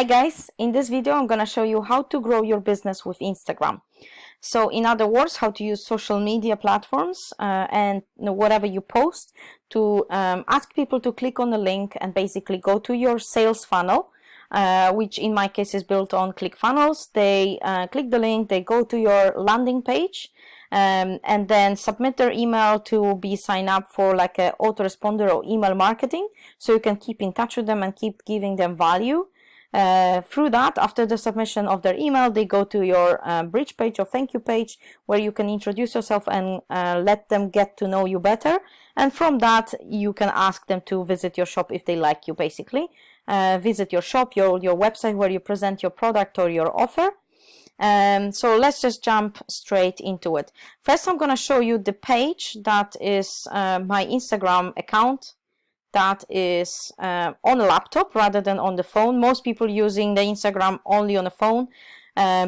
Hi guys, in this video I'm gonna show you how to grow your business with Instagram. So in other words, how to use social media platforms and whatever you post to ask people to click on the link and basically go to your sales funnel, which in my case is built on ClickFunnels. They click the link, they go to your landing page, and then submit their email to be signed up for like an autoresponder or email marketing, so you can keep in touch with them and keep giving them value. Through that, after the submission of their email, they go to your bridge page or thank you page, where you can introduce yourself and let them get to know you better. And from that, you can ask them to visit your shop if they like you, basically. Visit your shop, your website where you present your product or your offer. So let's just jump straight into it. First, I'm going to show you the page that is my Instagram account. That is on a laptop rather than on the phone. Most people using the Instagram only on the phone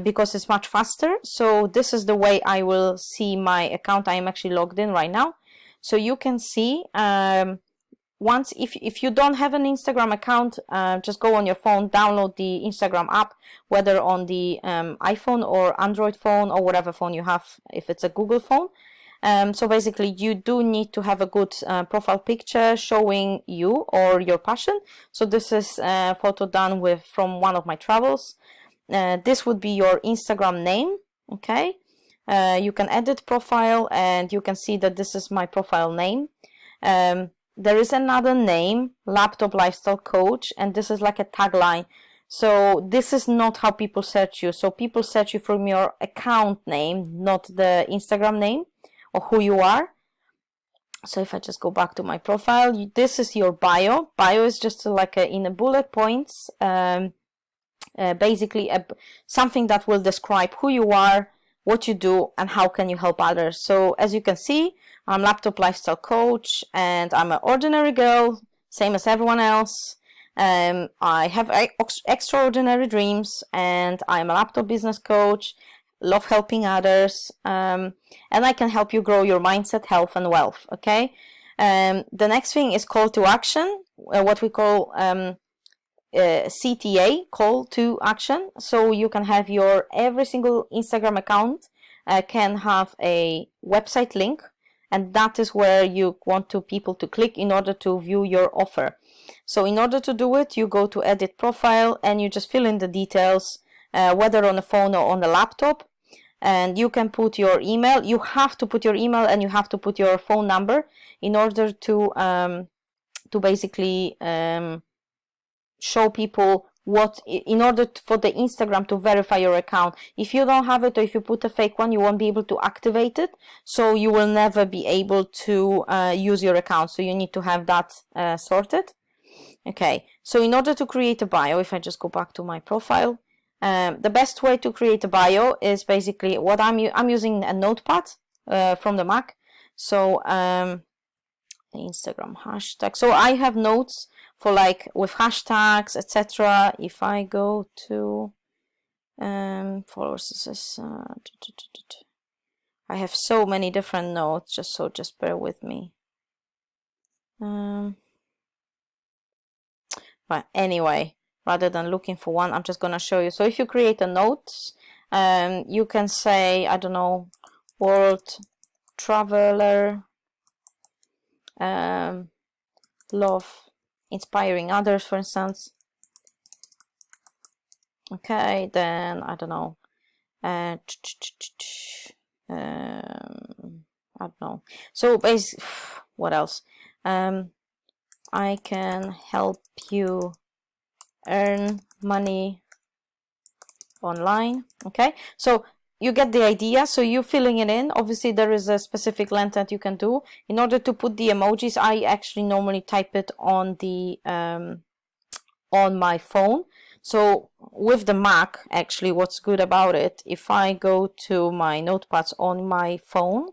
because it's much faster. So this is the way I will see my account. I am actually logged in right now. So you can see once if you don't have an Instagram account, just go on your phone, download the Instagram app, whether on the iPhone or Android phone or whatever phone you have, if it's a Google phone. So basically you do need to have a good profile picture showing you or your passion. So this is a photo done from one of my travels. This would be your Instagram name. Okay, you can edit profile and you can see that this is my profile name. There is another name, Laptop Lifestyle Coach, and this is like a tagline. So this is not how people search you. So people search you from your account name, not the Instagram name or who you are. So if I just go back to my profile, this is your bio. Bio is just like in a bullet points, basically something that will describe who you are, what you do, and how can you help others. So as you can see, I'm Laptop Lifestyle Coach and I'm an ordinary girl, same as everyone else. I have extraordinary dreams and I'm a laptop business coach, love helping others, and I can help you grow your mindset, health, and wealth. Okay. The next thing is call to action, what we call CTA, call to action. So you can have every single Instagram account can have a website link, and that is where you want people to click in order to view your offer. So in order to do it, you go to edit profile and you just fill in the details, whether on the phone or on the laptop. And you can put your email. You have to put your email and you have to put your phone number in order to basically show people in order for the Instagram to verify your account. If you don't have it, or if you put a fake one, you won't be able to activate it. So you will never be able to use your account. So you need to have that sorted. Okay. So in order to create a bio, if I just go back to my profile, the best way to create a bio is basically what I'm using a notepad from the Mac. So the Instagram hashtag. So I have notes for like with hashtags, etc. If I go to followers, I have so many different notes. Just bear with me. But anyway, rather than looking for one, I'm just going to show you. So if you create a note, you can say, I don't know, world traveler, love inspiring others, for instance. Okay, then I don't know. I don't know. So basically, what else? I can help you earn money online. Okay, so you get the idea. So you're filling it in. Obviously there is a specific length that you can do. In order to put the emojis, I actually normally type it on the on my phone. So with the Mac, actually what's good about it, if I go to my notepads on my phone,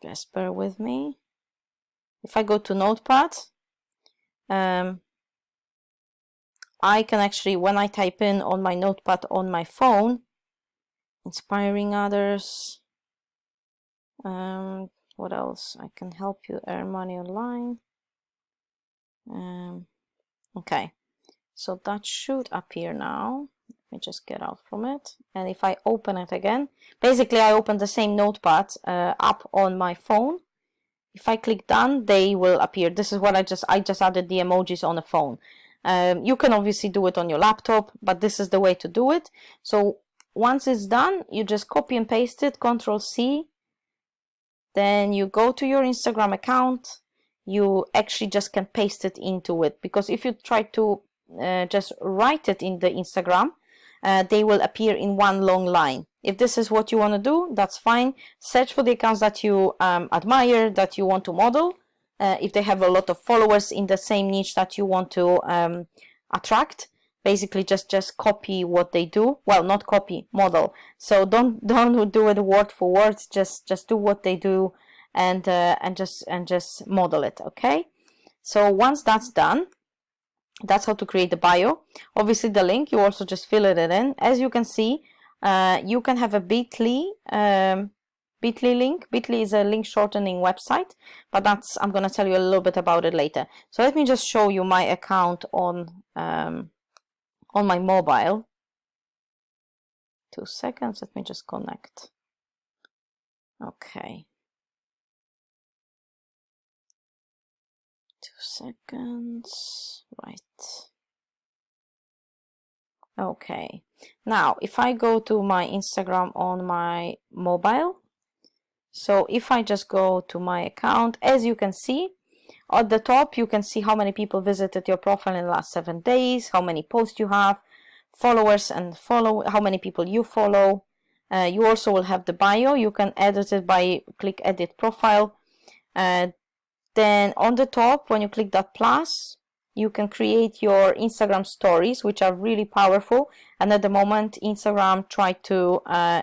just bear with me. If I go to notepad, I can actually, when I type in on my notepad on my phone, inspiring others, what else? I can help you earn money online. Okay, So that should appear now. Let me just get out from it. And if I open it again, basically I open the same notepad app on my phone. If I click done, they will appear. This is what I just added the emojis on the phone. You can obviously do it on your laptop, but this is the way to do it. So once it's done, you just copy and paste it, Control C. Then you go to your Instagram account. You actually just can paste it into it, because if you try to just write it in the Instagram, they will appear in one long line. If this is what you want to do, that's fine. Search for the accounts that you admire, that you want to model. If they have a lot of followers in the same niche that you want to attract, basically just copy what they do. Well, not copy, model. So don't do it word for word. Just do what they do, and just model it. Okay. So once that's done, that's how to create the bio. Obviously, the link, you also just fill it in. As you can see, you can have a bit.ly link. Bit.ly is a link shortening website, but I'm going to tell you a little bit about it later. So let me just show you my account on my mobile. 2 seconds. Let me just connect. Okay. 2 seconds. Right. Okay. Now, if I go to my Instagram on my mobile, so if I just go to my account, as you can see, at the top, you can see how many people visited your profile in the last 7 days, how many posts you have, followers and how many people you follow. You also will have the bio. You can edit it by click edit profile. Then on the top, when you click that plus, you can create your Instagram stories, which are really powerful. And at the moment, Instagram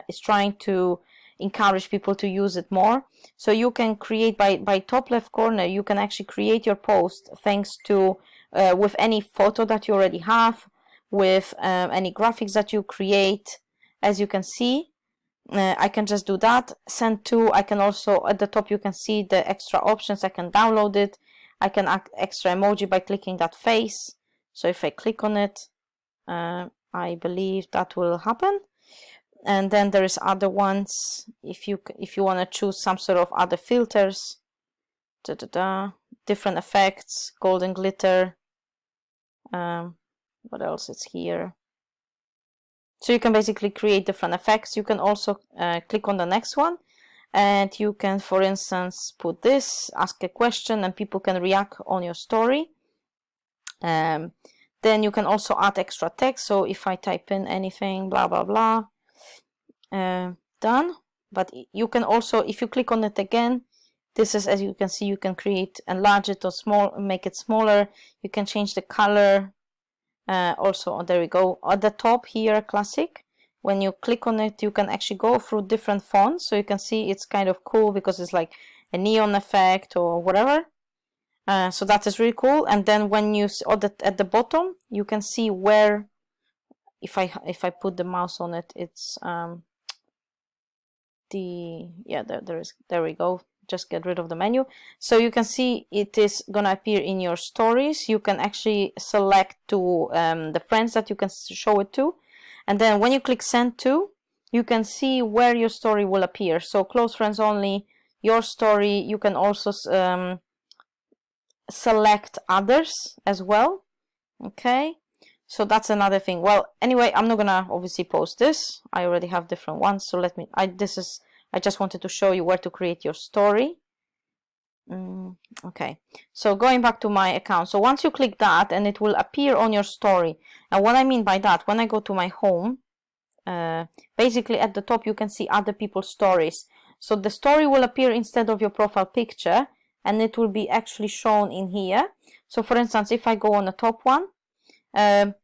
is trying to encourage people to use it more. So you can create by top left corner, you can actually create your post thanks to with any photo that you already have, with any graphics that you create. As you can see, I can just do that. Send to. I can also, at the top you can see the extra options. I can download it. I can add extra emoji by clicking that face. So if I click on it, I believe that will happen. And then there is other ones. If you want to choose some sort of other filters, different effects, golden glitter. What else is here? So you can basically create different effects. You can also click on the next one, and you can, for instance, put this, ask a question, and people can react on your story. Then you can also add extra text. So if I type in anything, blah, blah, blah, done. But you can also, if you click on it again, this is, as you can see, you can enlarge it or make it smaller. You can change the color. Also, there we go. At the top here, classic. When you click on it, you can actually go through different fonts. So you can see it's kind of cool because it's like a neon effect or whatever. So that is really cool. And then when you at the bottom, you can see where, if I put the mouse on it, it's there we go. Just get rid of the menu. So you can see it is gonna appear in your stories. You can actually select to the friends that you can show it to, and then when you click send to, you can see where your story will appear. So close friends only, your story. You can also select others as well. Okay, so that's another thing. Well, anyway, I'm not gonna obviously post this. I already have different ones. So I just wanted to show you where to create your story. Okay, so going back to my account. So once you click that, and it will appear on your story. And what I mean by that, when I go to my home, basically at the top you can see other people's stories. So the story will appear instead of your profile picture, and it will be actually shown in here. So for instance, if I go on the top one,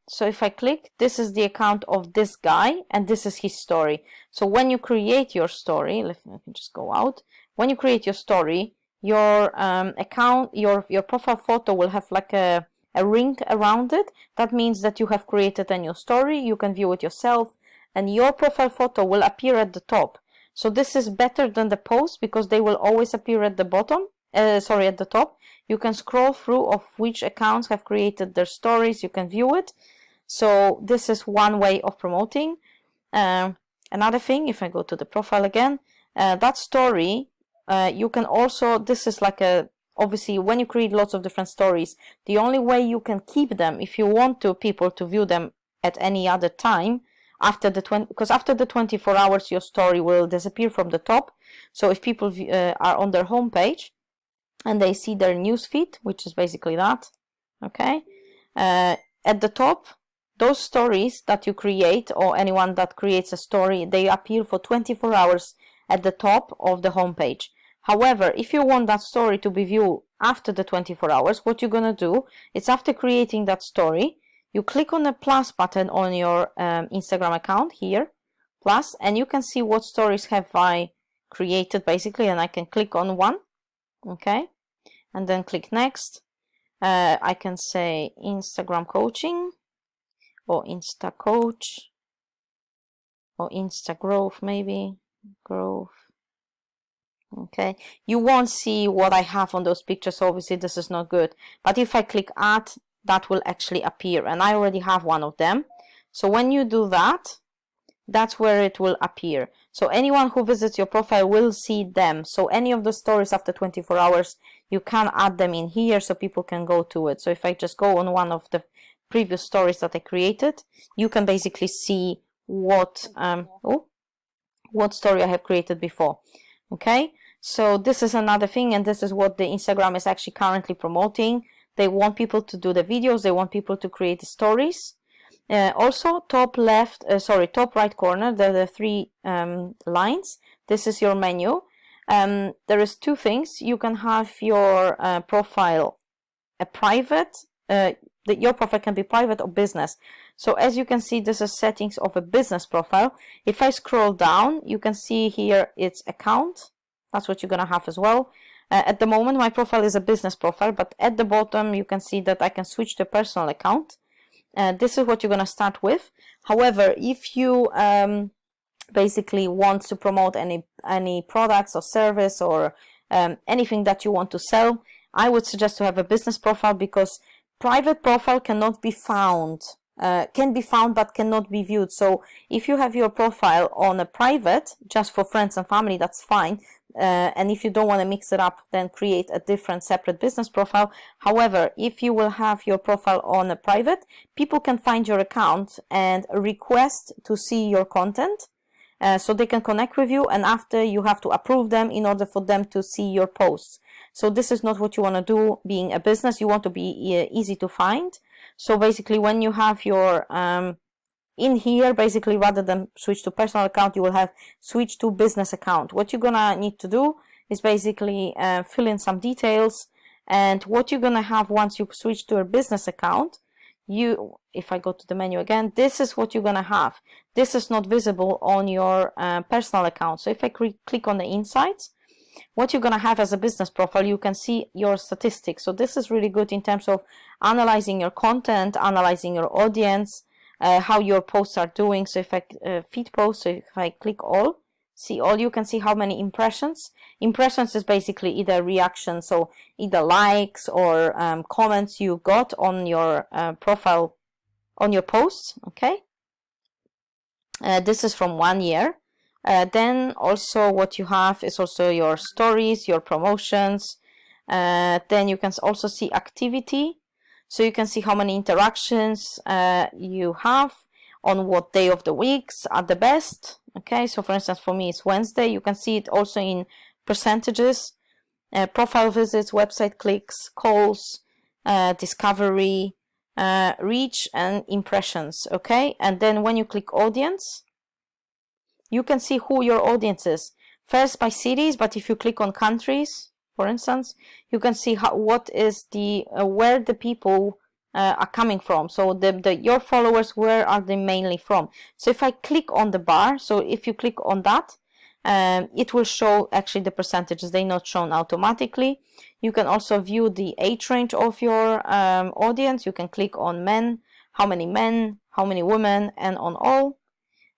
so if I click, this is the account of this guy, and this is his story. So when you create your story, let me just go out. When you create your story, your account, your profile photo will have like a ring around it. That means that you have created a new story. You can view it yourself, and your profile photo will appear at the top. So this is better than the post because they will always appear at the bottom. At the top. You can scroll through of which accounts have created their stories. You can view it. So this is one way of promoting. Another thing, if I go to the profile again, that story, you can also, this is like a, obviously when you create lots of different stories, the only way you can keep them, if you want to people to view them at any other time, after the because after the 24 hours your story will disappear from the top. So if people are on their home page and they see their news feed, which is basically that, okay, at the top, those stories that you create, or anyone that creates a story, they appear for 24 hours at the top of the home page. However, if you want that story to be viewed after the 24 hours, what you're going to do is, after creating that story, you click on the plus button on your Instagram account here, plus, and you can see what stories have I created basically, and I can click on one, okay, and then click next. I can say Instagram coaching, or Insta coach, or Insta growth, maybe growth. Okay, you won't see what I have on those pictures, so obviously this is not good. But if I click add, that will actually appear, and I already have one of them. So when you do that, that's where it will appear. So anyone who visits your profile will see them. So any of the stories after 24 hours, you can add them in here so people can go to it. So if I just go on one of the previous stories that I created, you can basically see what story I have created before. Okay, so this is another thing, and this is what the Instagram is actually currently promoting. They want people to do the videos, they want people to create the stories. Also, top right corner, there are three lines. This is your menu. There is two things. You can have your profile a private. Your profile can be private or business. So as you can see, this is settings of a business profile. If I scroll down, you can see here it's account. That's what you're gonna have as well. At the moment, my profile is a business profile, but at the bottom you can see that I can switch to a personal account. This is what you're gonna start with. However, if you basically want to promote any products or service, or anything that you want to sell, I would suggest to have a business profile, because private profile cannot be found, can be found but cannot be viewed. So if you have your profile on a private, just for friends and family, that's fine. And if you don't want to mix it up, then create a different separate business profile. However, if you will have your profile on a private, people can find your account and request to see your content. So they can connect with you, and after, you have to approve them in order for them to see your posts. So this is not what you want to do being a business. You want to be easy to find. So basically, when you have your in here, basically, rather than switch to personal account, you will have switch to business account. What you're gonna need to do is basically fill in some details, and what you're gonna have once you switch to a business account, if I go to the menu again, this is what you're gonna have. This is not visible on your personal account. So if I click on the insights, what you're gonna have as a business profile, you can see your statistics. So this is really good in terms of analyzing your content, analyzing your audience, how your posts are doing. So if I feed posts, so if I click all, see all, you can see how many impressions. Impressions is basically either reactions, so either likes or comments you got on your profile, on your posts. Okay, this is from 1 year. Then also what you have is also your stories, your promotions. Then you can also see activity. So you can see how many interactions you have, on what day of the weeks are the best. Okay, so for instance, for me it's Wednesday. You can see it also in percentages, profile visits, website clicks, calls, discovery, reach, and impressions. Okay, and then when you click audience, you can see who your audience is. First by cities, but if you click on countries, for instance, you can see what is the where the people are coming from. So your followers, where are they mainly from? So if I click on the bar, so if you click on that, it will show actually the percentages. They're not shown automatically. You can also view the age range of your audience. You can click on men, how many women, and on all.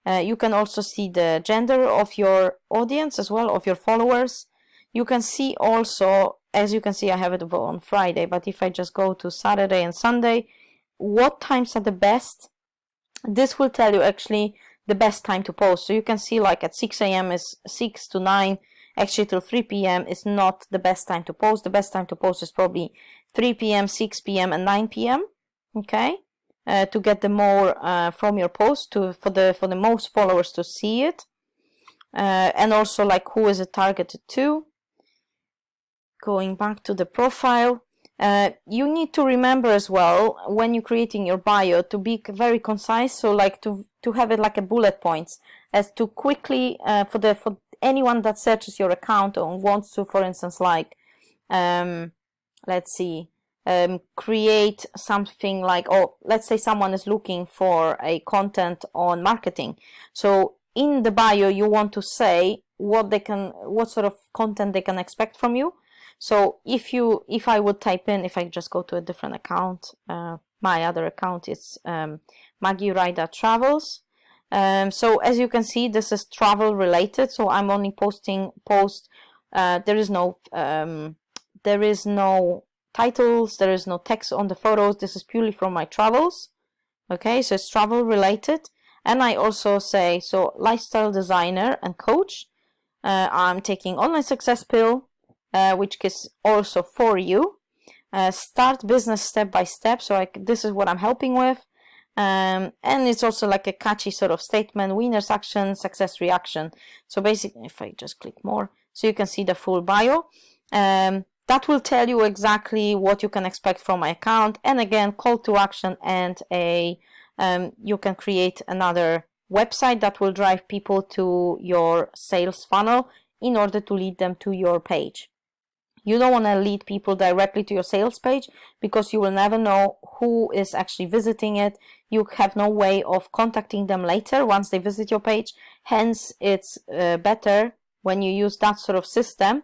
You can also see the gender of your audience as well, of your followers. You can see also as you can see, I have it on Friday, but if I just go to Saturday and Sunday, what times are the best? This will tell you actually the best time to post. So you can see like at 6 a.m. is 6 to 9, actually till 3 p.m. is not the best time to post. The best time to post is probably 3 p.m., 6 p.m. and 9 p.m. Okay, to get the more from your post, for the most followers to see it, and also like who is it targeted to. Going back to the profile, you need to remember as well when you're creating your bio to be very concise. So like to have it like a bullet points, as to quickly for anyone that searches your account or wants to, for instance, like let's see, create something like, oh, let's say someone is looking for a content on marketing. So in the bio you want to say what sort of content they can expect from you. So if I would type in, if I just go to a different account, my other account is Maggie Ryder Travels. So as you can see, this is travel related. So I'm only posting there is no titles, there is no text on the photos. This is purely from my travels. Okay, so it's travel related. And I also say, so lifestyle designer and coach. I'm taking online success pill, which is also for you. Start business step by step. So this is what I'm helping with. And it's also like a catchy sort of statement: winners action, success reaction. So basically, if I just click more, so you can see the full bio. That will tell you exactly what you can expect from my account. And again, call to action, and you can create another website that will drive people to your sales funnel in order to lead them to your page. You don't want to lead people directly to your sales page, because you will never know who is actually visiting it. You have no way of contacting them later once they visit your page. Hence, it's better when you use that sort of system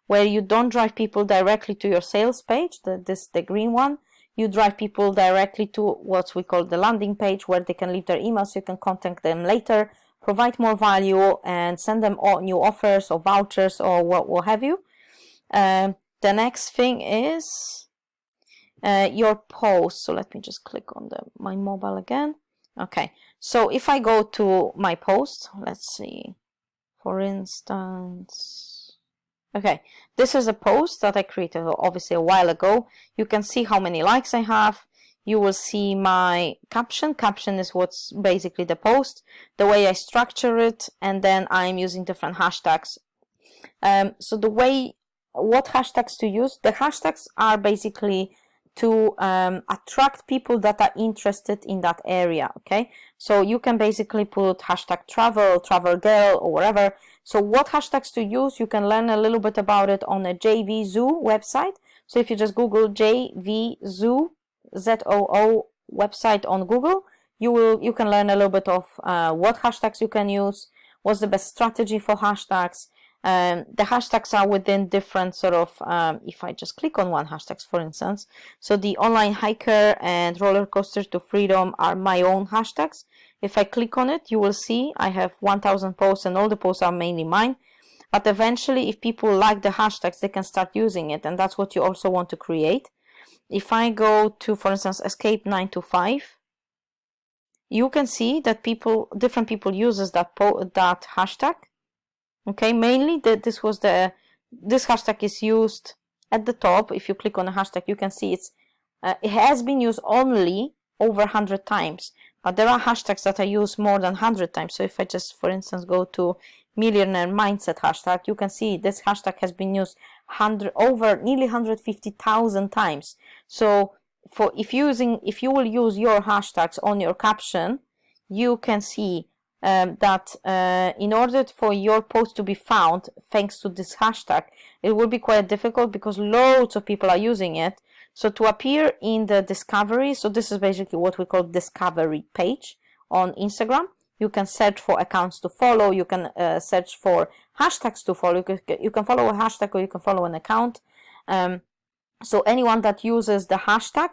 where you don't drive people directly to your sales page, the green one. You drive people directly to what we call the landing page, where they can leave their email so you can contact them later, provide more value, and send them all new offers or vouchers or what have you. The next thing is your post. So let me just click on my mobile again. Okay, so if I go to my post, let's see, for instance, okay, this is a post that I created obviously a while ago. You can see how many likes I have. You will see my caption. Caption is what's basically the post, the way I structure it, and then I'm using different hashtags. So what hashtags to use? The hashtags are basically to attract people that are interested in that area. Okay, so you can basically put hashtag travel, travel girl, or whatever. So what hashtags to use, you can learn a little bit about it on a JVzoo website. So if you just Google JVzoo, ZOO website on Google, you can learn a little bit of what hashtags you can use, what's the best strategy for hashtags. The hashtags are within different sort of, if I just click on one hashtag, for instance, so the online hiker and roller coaster to freedom are my own hashtags. If I click on it, you will see I have 1,000 posts, and all the posts are mainly mine. But eventually, if people like the hashtags, they can start using it, and that's what you also want to create. If I go to, for instance, escape 9 to 5, you can see that different people uses that hashtag. Okay, mainly this hashtag is used at the top. If you click on a hashtag, you can see it has been used only over 100 times, but there are hashtags that are used more than 100 times. So if I just, for instance, go to millionaire mindset hashtag, you can see this hashtag has been used over nearly 150,000 times. So if you will use your hashtags on your caption, you can see that in order for your post to be found thanks to this hashtag, it will be quite difficult because loads of people are using it. So to appear in the discovery, so this is basically what we call discovery page on Instagram. You can search for accounts to follow. You can search for hashtags to follow. You can follow a hashtag, or you can follow an account. So anyone that uses the hashtag,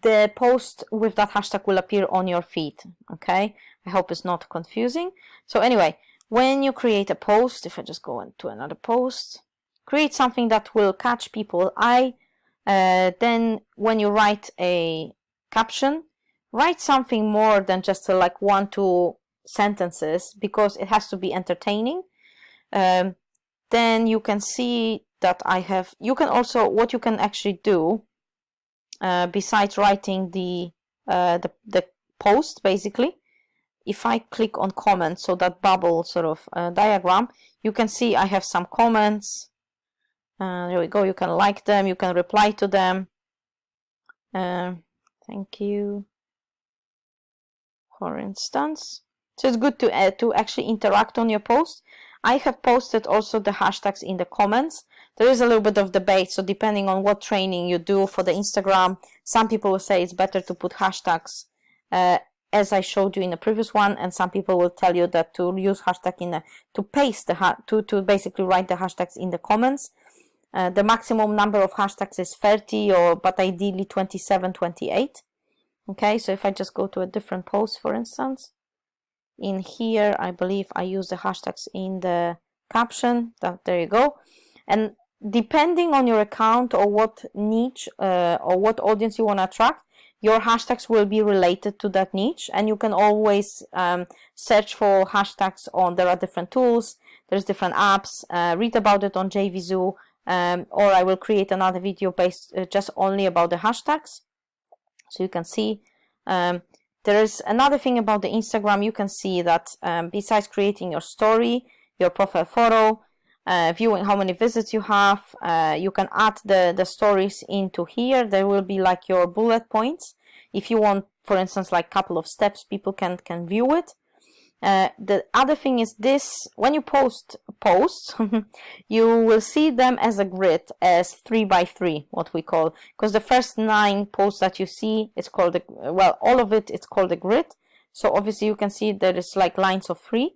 the post with that hashtag will appear on your feed. Okay, I hope it's not confusing. So anyway, when you create a post, if I just go into another post, create something that will catch people eye. Then when you write a caption, write something more than just like 1-2 sentences, because it has to be entertaining. Then you can see that I have, you can also, what you can actually do, besides writing the post, basically, if I click on comments, so that bubble sort of diagram, you can see I have some comments. There we go. You can like them, you can reply to them. Thank you, for instance. So it's good to actually interact on your post. I have posted also the hashtags in the comments. There is a little bit of debate, so depending on what training you do for the Instagram, some people will say it's better to put hashtags as I showed you in the previous one, and some people will tell you that to use hashtag to paste to basically write the hashtags in the comments. The maximum number of hashtags is 30, but ideally 27, 28. Okay, so if I just go to a different post, for instance, in here, I believe I use the hashtags in the caption. There you go. And depending on your account or what niche or what audience you want to attract, your hashtags will be related to that niche. And you can always search for hashtags there are different tools, there's different apps, read about it on JVzoo, or I will create another video based just only about the hashtags. So you can see there is another thing about the Instagram. You can see that besides creating your story, your profile photo, viewing how many visits you have, you can add the stories into here. There will be like your bullet points. If you want, for instance, like a couple of steps, people can view it. The other thing is this: when you post posts, you will see them as a grid, as 3x3, what we call, because the first 9 posts that you see, it's called all of it, it's called a grid. So obviously you can see there is like lines of 3.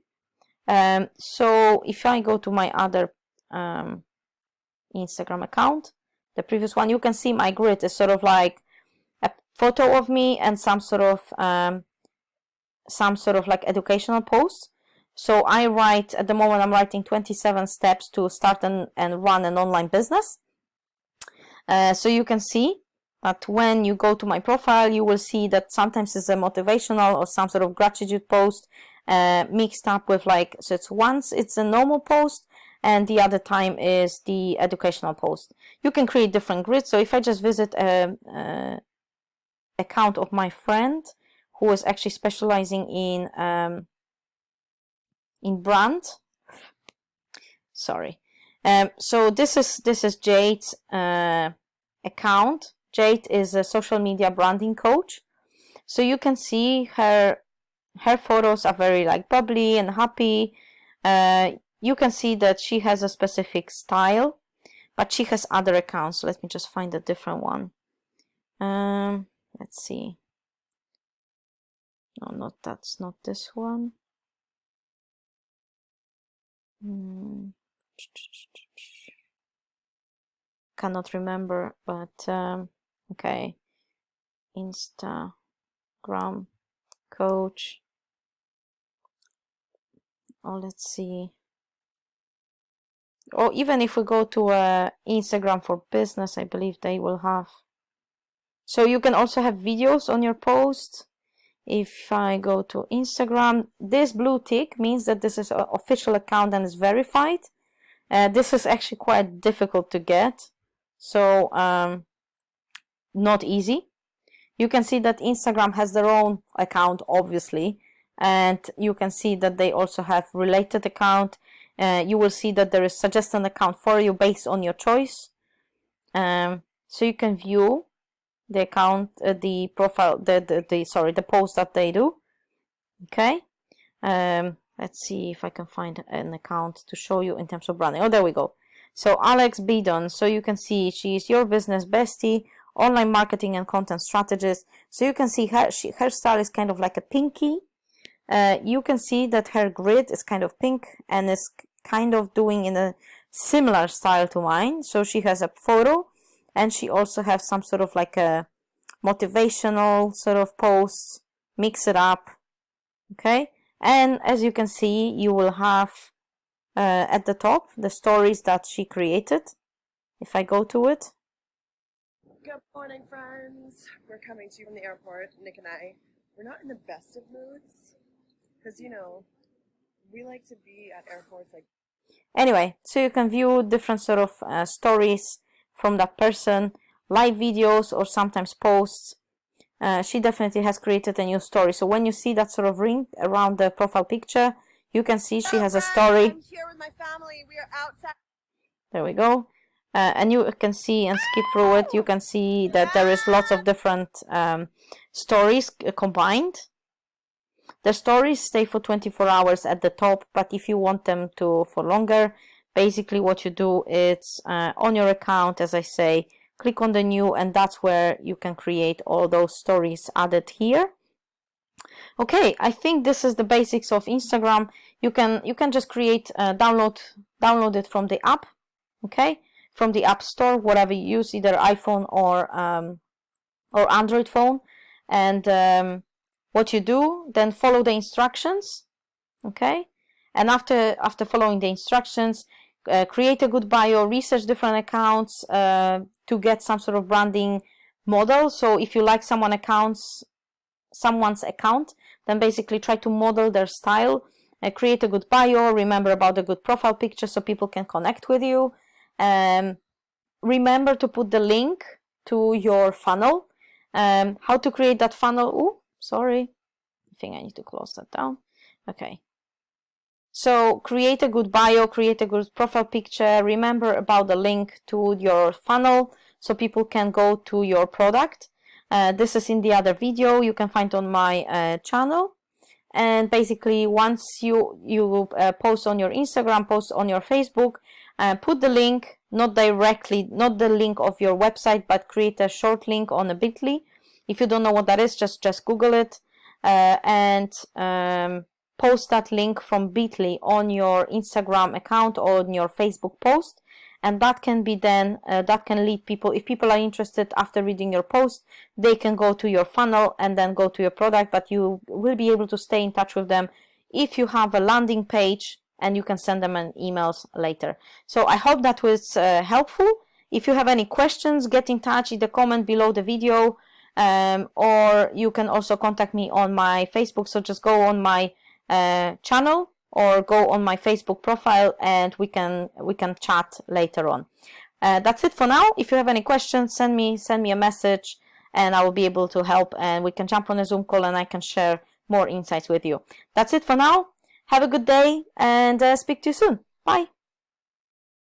So if I go to my other Instagram account, the previous one, you can see my grid is sort of like a photo of me and some sort of like educational posts. So I write, at the moment I'm writing 27 steps to start and run an online business. So you can see that when you go to my profile, you will see that sometimes it's a motivational or some sort of gratitude post mixed up with so it's a normal post and the other time is the educational post. You can create different grids. So if I just visit a account of my friend who is actually specializing in brand. Sorry. So this is Jade's account. Jade is a social media branding coach. So you can see her photos are very like bubbly and happy. You can see that she has a specific style, but she has other accounts. So let me just find a different one. Let's see. No, that's not this one. Cannot remember, but okay. Instagram coach. Oh, let's see. Or even if we go to Instagram for business, I believe they will have. So you can also have videos on your post. If I go to Instagram, this blue tick means that this is an official account and is verified. This is actually quite difficult to get, so not easy. You can see that Instagram has their own account, obviously, and you can see that they also have related account. You will see that there is suggested account for you based on your choice. So you can view the account, the profile, the post that they do. Okay. Let's see if I can find an account to show you in terms of branding. Oh, there we go. So Alex Bidon. So you can see she's your business bestie, online marketing and content strategist. So you can see her style is kind of like a pinky. You can see that her grid is kind of pink and is kind of doing in a similar style to mine. So she has a photo and she also has some sort of like a motivational sort of posts, mix it up. Okay. And as you can see, you will have at the top, the stories that she created. If I go to it. Good morning, friends. We're coming to you from the airport, Nick and I. We're not in the best of moods because, you know, we like to be at airports like. Anyway, so you can view different sort of stories from that person, live videos or sometimes posts. She definitely has created a new story. So when you see that sort of ring around the profile picture, you can see she has a story. I'm here with my family. We are outside. There we go. And you can see and skip through it. You can see that there is lots of different stories combined. The stories stay for 24 hours at the top, but if you want them to for longer, basically what you do is on your account, as I say, click on the new, and that's where you can create all those stories added here. Okay, I think this is the basics of Instagram. You can just create download it from the app, okay, from the App Store, whatever you use, either iPhone or Android phone, and what you do, then follow the instructions, okay, and after following the instructions, create a good bio, research different accounts to get some sort of branding model. So if you like someone's account, then basically try to model their style, create a good bio, remember about a good profile picture so people can connect with you. Remember to put the link to your funnel. How to create that funnel? Oh, sorry, I think I need to close that down. Okay, so create a good bio, create a good profile picture, remember about the link to your funnel so people can go to your product. This is in the other video you can find on my channel. And basically once you post on your Instagram, post on your Facebook, put the link, not the link of your website, but create a short link on a bit.ly. If you don't know what that is, just Google it, and post that link from bit.ly on your Instagram account or on your Facebook post, and that can be then that can lead people, if people are interested after reading your post, they can go to your funnel and then go to your product, but you will be able to stay in touch with them if you have a landing page, and you can send them an emails later. So I hope that was helpful. If you have any questions, get in touch, either comment below the video, or you can also contact me on my Facebook. So just go on my channel or go on my Facebook profile, and we can chat later on. That's it for now. If you have any questions, send me a message and I will be able to help, and we can jump on a Zoom call and I can share more insights with you. That's it for now. Have a good day and speak to you soon. Bye.